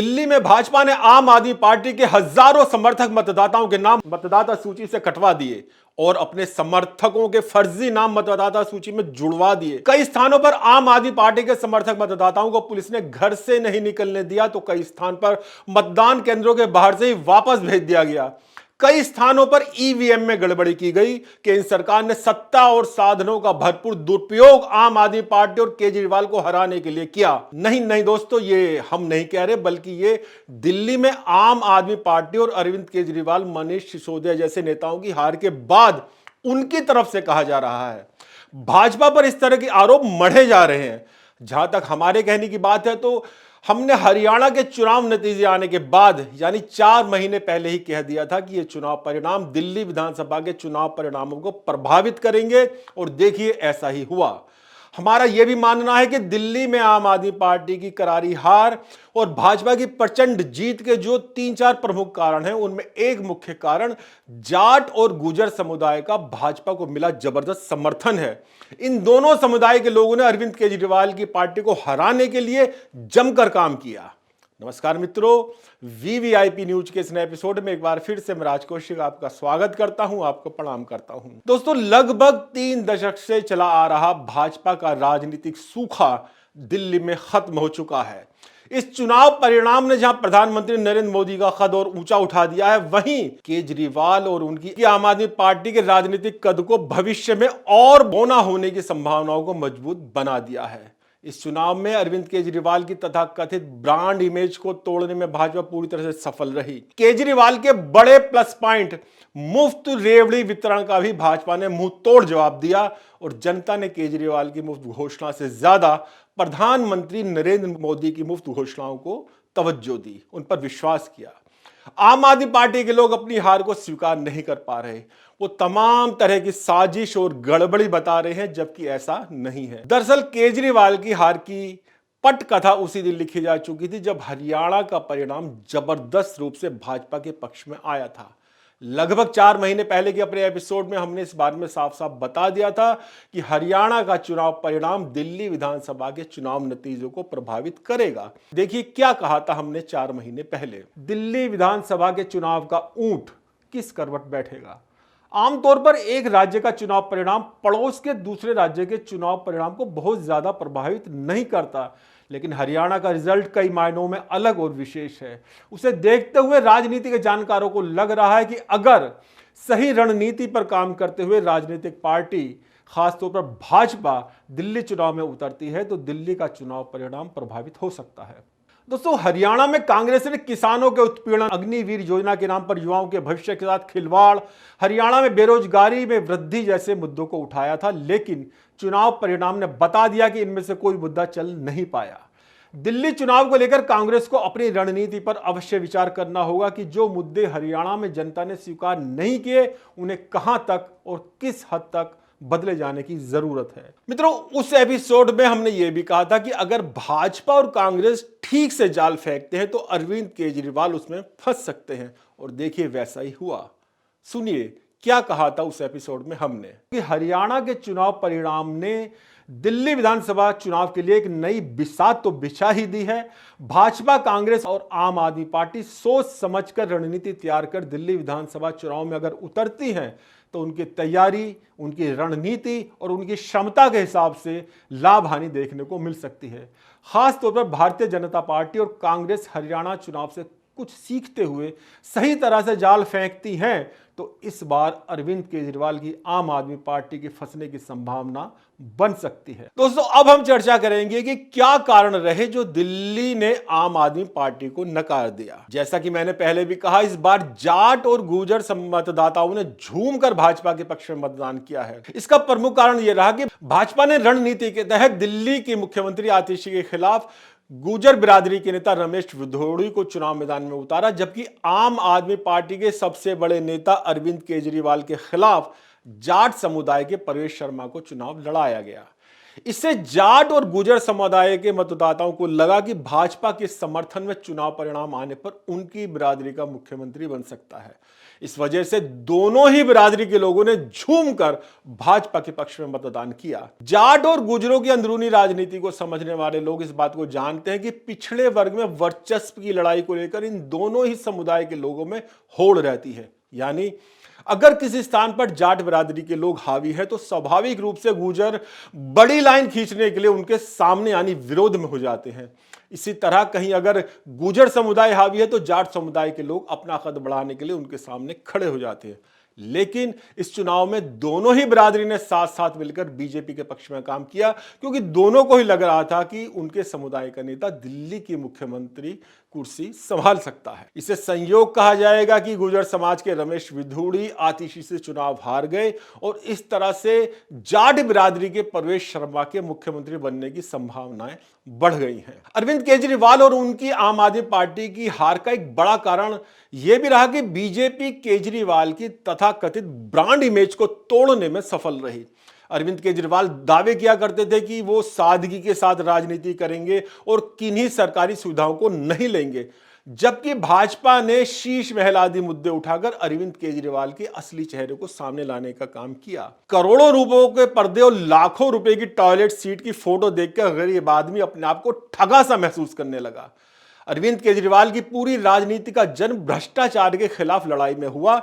दिल्ली में भाजपा ने आम आदमी पार्टी के हजारों समर्थक मतदाताओं के नाम मतदाता सूची से कटवा दिए और अपने समर्थकों के फर्जी नाम मतदाता सूची में जुड़वा दिए। कई स्थानों पर आम आदमी पार्टी के समर्थक मतदाताओं को पुलिस ने घर से नहीं निकलने दिया तो कई स्थान पर मतदान केंद्रों के बाहर से ही वापस भेज दिया गया। कई स्थानों पर ईवीएम में गड़बड़ी की गई। केंद्र सरकार ने सत्ता और साधनों का भरपूर दुरुपयोग आम आदमी पार्टी और केजरीवाल को हराने के लिए किया। नहीं दोस्तों, ये हम नहीं कह रहे, बल्कि ये दिल्ली में आम आदमी पार्टी और अरविंद केजरीवाल, मनीष सिसोदिया जैसे नेताओं की हार के बाद उनकी तरफ से कहा जा रहा है। भाजपा पर इस तरह के आरोप मढ़े जा रहे हैं। जहां तक हमारे कहने की बात है तो हमने हरियाणा के चुनाव नतीजे आने के बाद यानी 4 महीने पहले ही कह दिया था कि ये चुनाव परिणाम दिल्ली विधानसभा के चुनाव परिणामों को प्रभावित करेंगे और देखिए ऐसा ही हुआ। हमारा यह भी मानना है कि दिल्ली में आम आदमी पार्टी की करारी हार और भाजपा की प्रचंड जीत के जो 3-4 प्रमुख कारण हैं, उनमें एक मुख्य कारण जाट और गुर्जर समुदाय का भाजपा को मिला जबरदस्त समर्थन है। इन दोनों समुदाय के लोगों ने अरविंद केजरीवाल की पार्टी को हराने के लिए जमकर काम किया। नमस्कार मित्रों, वीवीआईपी न्यूज के इस नए एपिसोड में एक बार फिर से मैं राज कौशिक आपका स्वागत करता हूं, आपको प्रणाम करता हूं। दोस्तों, लगभग 3 दशक से चला आ रहा भाजपा का राजनीतिक सूखा दिल्ली में खत्म हो चुका है। इस चुनाव परिणाम ने जहां प्रधानमंत्री नरेंद्र मोदी का कद और ऊंचा उठा दिया है, वहीं केजरीवाल और उनकी आम आदमी पार्टी के राजनीतिक कद को भविष्य में और बौना होने की संभावनाओं को मजबूत बना दिया है। इस चुनाव में अरविंद केजरीवाल की तथाकथित ब्रांड इमेज को तोड़ने में भाजपा पूरी तरह से सफल रही। केजरीवाल के बड़े प्लस पॉइंट मुफ्त रेवड़ी वितरण का भी भाजपा ने मुंह तोड़ जवाब दिया और जनता ने केजरीवाल की मुफ्त घोषणा से ज्यादा प्रधानमंत्री नरेंद्र मोदी की मुफ्त घोषणाओं को तवज्जो दी, उन पर विश्वास किया। आम आदमी पार्टी के लोग अपनी हार को स्वीकार नहीं कर पा रहे। वो तमाम तरह की साजिश और गड़बड़ी बता रहे हैं, जबकि ऐसा नहीं है। दरअसल केजरीवाल की हार की पटकथा उसी दिन लिखी जा चुकी थी जब हरियाणा का परिणाम जबरदस्त रूप से भाजपा के पक्ष में आया था। लगभग 4 महीने पहले के अपने एपिसोड में हमने इस बारे में साफ साफ बता दिया था कि हरियाणा का चुनाव परिणाम दिल्ली विधानसभा के चुनाव नतीजों को प्रभावित करेगा। देखिए क्या कहा था हमने 4 महीने पहले। दिल्ली विधानसभा के चुनाव का ऊंट किस करवट बैठेगा। आमतौर पर एक राज्य का चुनाव परिणाम पड़ोस के दूसरे राज्य के चुनाव परिणाम को बहुत ज्यादा प्रभावित नहीं करता, लेकिन हरियाणा का रिजल्ट कई मायनों में अलग और विशेष है। उसे देखते हुए राजनीति के जानकारों को लग रहा है कि अगर सही रणनीति पर काम करते हुए राजनीतिक पार्टी, खासतौर पर भाजपा, दिल्ली चुनाव में उतरती है तो दिल्ली का चुनाव परिणाम प्रभावित हो सकता है। दोस्तों, हरियाणा में कांग्रेस ने किसानों के उत्पीड़न, अग्निवीर योजना के नाम पर युवाओं के भविष्य के साथ खिलवाड़, हरियाणा में बेरोजगारी में वृद्धि जैसे मुद्दों को उठाया था, लेकिन चुनाव परिणाम ने बता दिया कि इनमें से कोई मुद्दा चल नहीं पाया। दिल्ली चुनाव को लेकर कांग्रेस को अपनी रणनीति पर अवश्य विचार करना होगा कि जो मुद्दे हरियाणा में जनता ने स्वीकार नहीं किए, उन्हें कहां तक और किस हद तक बदले जाने की जरूरत है। मित्रों, उस एपिसोड में हमने यह भी कहा था कि अगर भाजपा और कांग्रेस ठीक से जाल फेंकते हैं तो अरविंद केजरीवाल उसमें फंस सकते हैं, और देखिए वैसा ही हुआ। सुनिए क्या कहा था उस एपिसोड में हमने कि हरियाणा के चुनाव परिणाम ने दिल्ली विधानसभा चुनाव के लिए एक नई बिसात तो बिछा ही दी है। भाजपा, कांग्रेस और आम आदमी पार्टी सोच समझकर रणनीति तैयार कर दिल्ली विधानसभा चुनाव में अगर उतरती हैं तो उनकी तैयारी, उनकी रणनीति और उनकी क्षमता के हिसाब से लाभ हानि देखने को मिल सकती है। खासतौर पर भारतीय जनता पार्टी और कांग्रेस हरियाणा चुनाव से कुछ सीखते हुए सही तरह से जाल फेंकती हैं तो इस बार अरविंद केजरीवाल की आम आदमी पार्टी की फंसने की संभावना बन सकती है। दोस्तों, अब हम चर्चा करेंगे कि क्या कारण रहे जो दिल्ली ने आम आदमी पार्टी को नकार दिया। जैसा कि मैंने पहले भी कहा, इस बार जाट और गुर्जर मतदाताओं ने झूमकर भाजपा के पक्ष में मतदान किया है। इसका प्रमुख कारण यह रहा कि भाजपा ने रणनीति के तहत दिल्ली की मुख्यमंत्री आतिशी के खिलाफ गुर्जर बिरादरी के नेता रमेश विधोड़ी को चुनाव मैदान में उतारा, जबकि आम आदमी पार्टी के सबसे बड़े नेता अरविंद केजरीवाल के खिलाफ जाट समुदाय के प्रवेश शर्मा को चुनाव लड़ाया गया। इससे जाट और गुजर समुदाय के मतदाताओं को लगा कि भाजपा के समर्थन में चुनाव परिणाम आने पर उनकी बिरादरी का मुख्यमंत्री बन सकता है। इस वजह से दोनों ही बिरादरी के लोगों ने झूमकर भाजपा के पक्ष में मतदान किया। जाट और गुजरों की अंदरूनी राजनीति को समझने वाले लोग इस बात को जानते हैं कि पिछड़े वर्ग में वर्चस्व की लड़ाई को लेकर इन दोनों ही समुदाय के लोगों में होड़ रहती है। यानी अगर किसी स्थान पर जाट बिरादरी के लोग हावी है तो स्वाभाविक रूप से गुजर बड़ी लाइन खींचने के लिए उनके सामने यानी विरोध में हो जाते हैं। इसी तरह कहीं अगर गुजर समुदाय हावी है तो जाट समुदाय के लोग अपना कद बढ़ाने के लिए उनके सामने खड़े हो जाते हैं। लेकिन इस चुनाव में दोनों ही बिरादरी ने साथ साथ मिलकर बीजेपी के पक्ष में काम किया, क्योंकि दोनों को ही लग रहा था कि उनके समुदाय का नेता दिल्ली की मुख्यमंत्री कुर्सी संभाल सकता है। इसे संयोग कहा जाएगा कि गुर्जर समाज के रमेश विधूड़ी आतिशी से चुनाव हार गए और इस तरह से जाट बिरादरी के प्रवेश शर्मा के मुख्यमंत्री बनने की संभावनाएं बढ़ गई हैं। अरविंद केजरीवाल और उनकी आम आदमी पार्टी की हार का एक बड़ा कारण यह भी रहा कि बीजेपी केजरीवाल की तथाकथित ब्रांड इमेज को तोड़ने में सफल रही। अरविंद केजरीवाल दावे किया करते थे कि वो सादगी के साथ राजनीति करेंगे और किन्हीं सरकारी सुविधाओं को नहीं लेंगे, जबकि भाजपा ने शीश महल आदि मुद्दे उठाकर अरविंद केजरीवाल के असली चेहरे को सामने लाने का काम किया। करोड़ों रुपयों के पर्दे और लाखों रुपए की टॉयलेट सीट की फोटो देखकर गरीब आदमी अपने आप को ठगा सा महसूस करने लगा। अरविंद केजरीवाल की पूरी राजनीति का जन्म भ्रष्टाचार के खिलाफ लड़ाई में हुआ,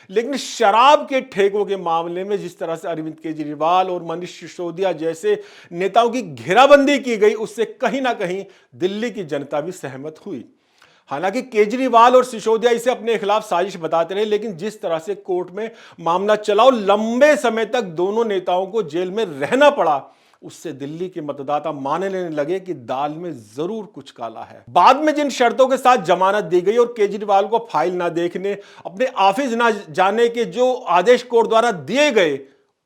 लेकिन शराब के ठेकों के मामले में जिस तरह से अरविंद केजरीवाल और मनीष सिसोदिया जैसे नेताओं की घेराबंदी की गई, उससे कहीं ना कहीं दिल्ली की जनता भी सहमत हुई। हालांकि केजरीवाल और सिसोदिया इसे अपने खिलाफ साजिश बताते रहे, लेकिन जिस तरह से कोर्ट में मामला चला और लंबे समय तक दोनों नेताओं को जेल में रहना पड़ा, उससे दिल्ली के मतदाता मानने लेने लगे कि दाल में जरूर कुछ काला है। बाद में जिन शर्तों के साथ जमानत दी गई और केजरीवाल को फाइल ना देखने, अपने ऑफिस ना जाने के जो आदेश कोर्ट द्वारा दिए गए,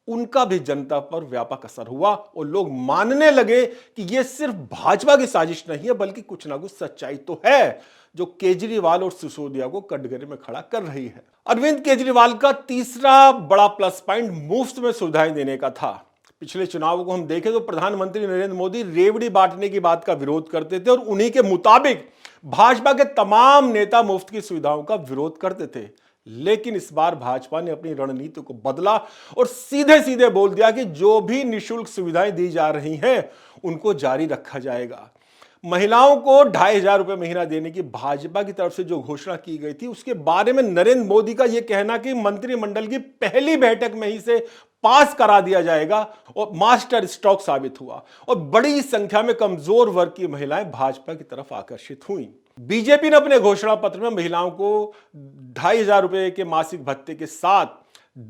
उनका भी जनता पर व्यापक असर हुआ और लोग मानने लगे कि यह सिर्फ भाजपा की साजिश नहीं है, बल्कि कुछ ना कुछ सच्चाई तो है जो केजरीवाल और सिसोदिया को कटघरे में खड़ा कर रही है। अरविंद केजरीवाल का तीसरा बड़ा प्लस पॉइंट मुफ्त में सुविधाएं देने का था। पिछले चुनाव को हम देखें तो प्रधानमंत्री नरेंद्र मोदी रेवड़ी बांटने की बात का विरोध करते थे और उन्हीं के मुताबिक भाजपा के तमाम नेता मुफ्त की सुविधाओं का विरोध करते थे। लेकिन इस बार भाजपा ने अपनी रणनीति को बदला और सीधे सीधे बोल दिया कि जो भी निःशुल्क सुविधाएं दी जा रही हैं उनको जारी रखा जाएगा। महिलाओं को 2,500 रुपए महीना देने की भाजपा की तरफ से जो घोषणा की गई थी, उसके बारे में नरेंद्र मोदी का यह कहना कि मंत्रिमंडल की पहली बैठक में ही से पास करा दिया जाएगा और मास्टर स्ट्रोक साबित हुआ और बड़ी संख्या में कमजोर वर्ग की महिलाएं भाजपा की तरफ आकर्षित हुई। बीजेपी ने अपने घोषणा पत्र में महिलाओं को 2,500 रुपए के मासिक भत्ते के साथ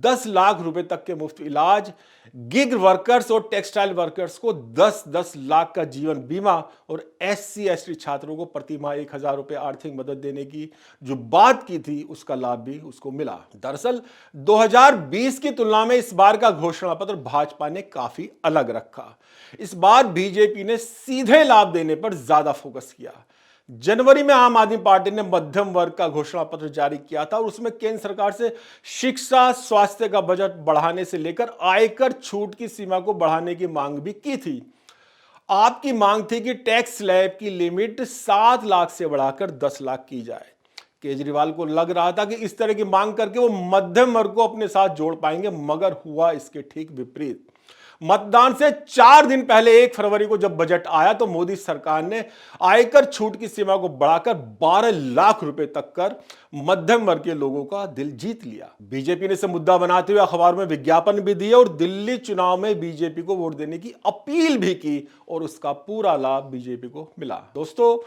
10 लाख रुपए तक के मुफ्त इलाज, गिग वर्कर्स और टेक्सटाइल वर्कर्स को 10-10 लाख का जीवन बीमा और SC/ST छात्रों को प्रति माह 1,000 रुपए आर्थिक मदद देने की जो बात की थी, उसका लाभ भी उसको मिला। दरअसल 2020 की तुलना में इस बार का घोषणा पत्र भाजपा ने काफी अलग रखा। इस बार बीजेपी ने सीधे लाभ देने पर ज्यादा फोकस किया। जनवरी में आम आदमी पार्टी ने मध्यम वर्ग का घोषणा पत्र जारी किया था और उसमें केंद्र सरकार से शिक्षा, स्वास्थ्य का बजट बढ़ाने से लेकर आयकर छूट की सीमा को बढ़ाने की मांग भी की थी। आपकी मांग थी कि टैक्स स्लैब की लिमिट 7 लाख से बढ़ाकर 10 लाख की जाए। केजरीवाल को लग रहा था कि इस तरह की मांग करके वो मध्यम वर्ग को अपने साथ जोड़ पाएंगे, मगर हुआ इसके ठीक विपरीत। मतदान से 4 दिन पहले 1 फरवरी को जब बजट आया तो मोदी सरकार ने आयकर छूट की सीमा को बढ़ाकर 12 लाख रुपए तक कर मध्यम वर्ग के लोगों का दिल जीत लिया। बीजेपी ने इसे मुद्दा बनाते हुए अखबार में विज्ञापन भी दिए और दिल्ली चुनाव में बीजेपी को वोट देने की अपील भी की और उसका पूरा लाभ बीजेपी को मिला। दोस्तों,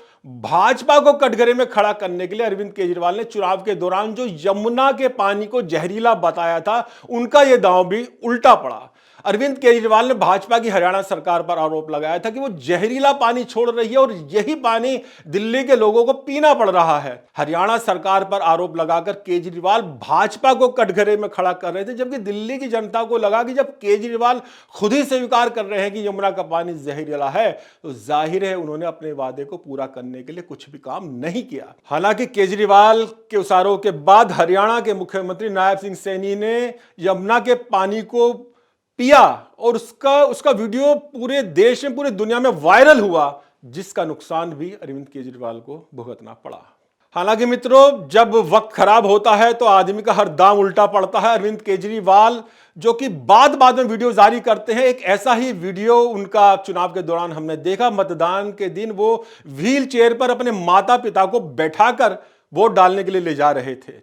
भाजपा को कटघरे में खड़ा करने के लिए अरविंद केजरीवाल ने चुनाव के दौरान जो यमुना के पानी को जहरीला बताया था, उनका यह दांव भी उल्टा पड़ा। अरविंद केजरीवाल ने भाजपा की हरियाणा सरकार पर आरोप लगाया था कि वो जहरीला पानी छोड़ रही है और यही पानी दिल्ली के लोगों को पीना पड़ रहा है। हरियाणा सरकार पर आरोप लगाकर केजरीवाल भाजपा को कटघरे में खड़ा कर रहे थे, जबकि दिल्ली की जनता को लगा कि जब केजरीवाल खुद ही स्वीकार कर रहे हैं कि यमुना का पानी जहरीला है, तो जाहिर है उन्होंने अपने वादे को पूरा करने के लिए कुछ भी काम नहीं किया। हालांकि केजरीवाल के उस आरोप के बाद हरियाणा के मुख्यमंत्री नायब सिंह सैनी ने यमुना के पानी को पिया और उसका उसका वीडियो पूरे देश में, पूरी दुनिया में वायरल हुआ, जिसका नुकसान भी अरविंद केजरीवाल को भुगतना पड़ा। हालांकि मित्रों, जब वक्त खराब होता है तो आदमी का हर दांव उल्टा पड़ता है। अरविंद केजरीवाल जो कि बाद में वीडियो जारी करते हैं, एक ऐसा ही वीडियो उनका चुनाव के दौरान हमने देखा। मतदान के दिन वो व्हील चेयर पर अपने माता पिता को बैठाकर वोट डालने के लिए ले जा रहे थे।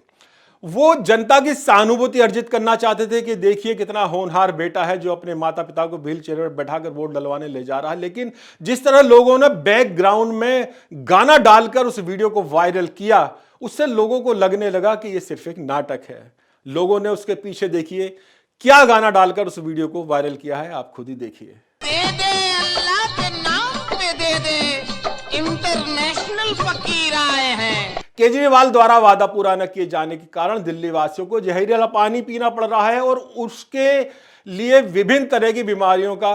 वो जनता की सहानुभूति अर्जित करना चाहते थे कि देखिए कितना होनहार बेटा है जो अपने माता पिता को व्हील चेयर पर बैठाकर वोट डलवाने ले जा रहा है। लेकिन जिस तरह लोगों ने बैकग्राउंड में गाना डालकर उस वीडियो को वायरल किया, उससे लोगों को लगने लगा कि यह सिर्फ एक नाटक है। लोगों ने उसके पीछे देखिए क्या गाना डालकर उस वीडियो को वायरल किया है, आप खुद ही देखिए। दे दे अल्लाह के नाम पे दे दे, इंटरनेशनल फकीर आए हैं। केजरीवाल द्वारा वादा पूरा न किए जाने के कारण दिल्ली वासियों को जहरीला पानी पीना पड़ रहा है और उसके लिए विभिन्न तरह की बीमारियों का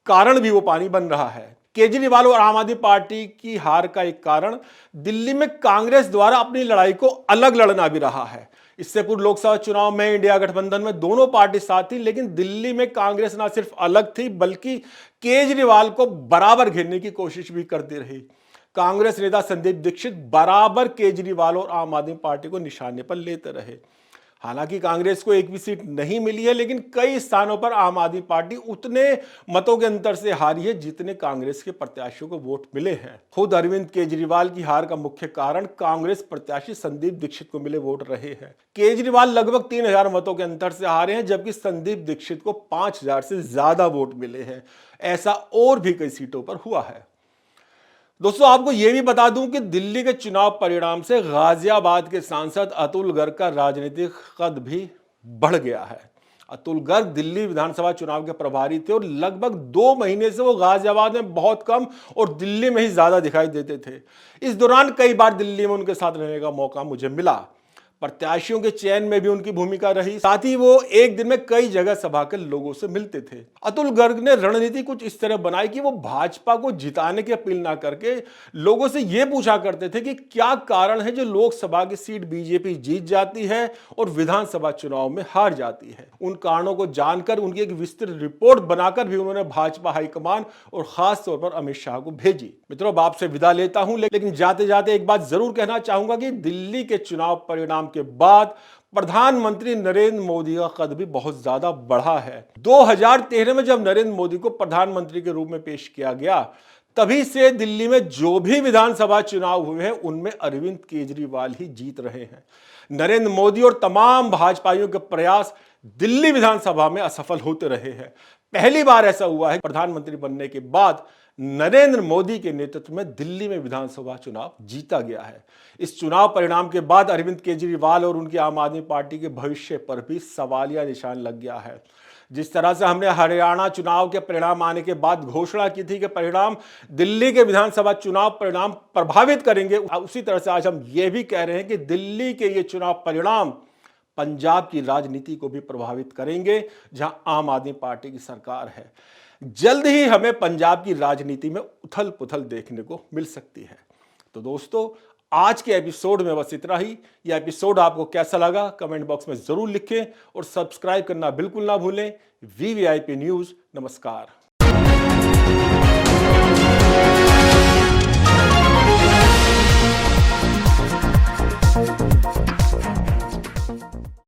कारण भी वो पानी बन रहा है। केजरीवाल और आम आदमी पार्टी की हार का एक कारण दिल्ली में कांग्रेस द्वारा अपनी लड़ाई को अलग लड़ना भी रहा है। इससे पूर्व लोकसभा चुनाव में इंडिया गठबंधन में दोनों पार्टी साथ थी, लेकिन दिल्ली में कांग्रेस ना सिर्फ अलग थी बल्कि केजरीवाल को बराबर घेरने की कोशिश भी करती रही। कांग्रेस नेता संदीप दीक्षित बराबर केजरीवाल और आम आदमी पार्टी को निशाने पर लेते रहे। हालांकि कांग्रेस को एक भी सीट नहीं मिली है, लेकिन कई स्थानों पर आम आदमी पार्टी उतने मतों के अंतर से हारी है जितने कांग्रेस के प्रत्याशियों को वोट मिले हैं। खुद अरविंद केजरीवाल की हार का मुख्य कारण कांग्रेस प्रत्याशी संदीप दीक्षित को मिले वोट रहे हैं। केजरीवाल लगभग 3000 मतों के अंतर से हारे हैं, जबकि संदीप दीक्षित को 5000 से ज्यादा वोट मिले हैं। ऐसा और भी कई सीटों पर हुआ है। दोस्तों, आपको यह भी बता दूं कि दिल्ली के चुनाव परिणाम से गाजियाबाद के सांसद अतुल गर्ग का राजनीतिक कद भी बढ़ गया है। अतुल गर्ग दिल्ली विधानसभा चुनाव के प्रभारी थे और लगभग 2 महीने से वो गाजियाबाद में बहुत कम और दिल्ली में ही ज्यादा दिखाई देते थे। इस दौरान कई बार दिल्ली में उनके साथ रहने का मौका मुझे मिला। प्रत्याशियों के चयन में भी उनकी भूमिका रही, साथ ही वो एक दिन में कई जगह सभा के लोगों से मिलते थे। अतुल गर्ग ने रणनीति कुछ इस तरह बनाई कि वो भाजपा को जिताने की अपील ना करके लोगों से ये पूछा करते थे कि क्या कारण है जो लोकसभा की सीट बीजेपी जीत जाती है और विधानसभा चुनाव में हार जाती है। उन कारणों को जानकर उनकी एक विस्तृत रिपोर्ट बनाकर भी उन्होंने भाजपा हाईकमान और खास तौर पर अमित शाह को भेजी। मित्रों, अब आपसे विदा लेता हूं, लेकिन जाते जाते एक बात जरूर कहना चाहूंगा कि दिल्ली के चुनाव परिणाम के बाद प्रधानमंत्री नरेंद्र मोदी का कद भी बहुत ज्यादा बढ़ा है। 2013 में जब नरेंद्र मोदी को प्रधानमंत्री के रूप में पेश किया गया, तभी से दिल्ली में जो भी विधानसभा चुनाव हुए हैं उनमें अरविंद केजरीवाल ही जीत रहे हैं। नरेंद्र मोदी और तमाम भाजपाइयों के प्रयास दिल्ली विधानसभा में असफल होते रहे हैं। पहली बार ऐसा हुआ है प्रधानमंत्री बनने के बाद नरेंद्र मोदी के नेतृत्व में दिल्ली में विधानसभा चुनाव जीता गया है। इस चुनाव परिणाम के बाद अरविंद केजरीवाल और उनकी आम आदमी पार्टी के भविष्य पर भी सवालिया निशान लग गया है। जिस तरह से हमने हरियाणा चुनाव के परिणाम आने के बाद घोषणा की थी कि परिणाम दिल्ली के विधानसभा चुनाव परिणाम प्रभावित करेंगे, उसी तरह से आज हम ये भी कह रहे हैं कि दिल्ली के ये चुनाव परिणाम पंजाब की राजनीति को भी प्रभावित करेंगे, जहां आम आदमी पार्टी की सरकार है। जल्द ही हमें पंजाब की राजनीति में उथल पुथल देखने को मिल सकती है। तो दोस्तों, आज के एपिसोड में बस इतना ही। यह एपिसोड आपको कैसा लगा कमेंट बॉक्स में जरूर लिखें और सब्सक्राइब करना बिल्कुल ना भूलें। वीवीआईपी न्यूज़, नमस्कार।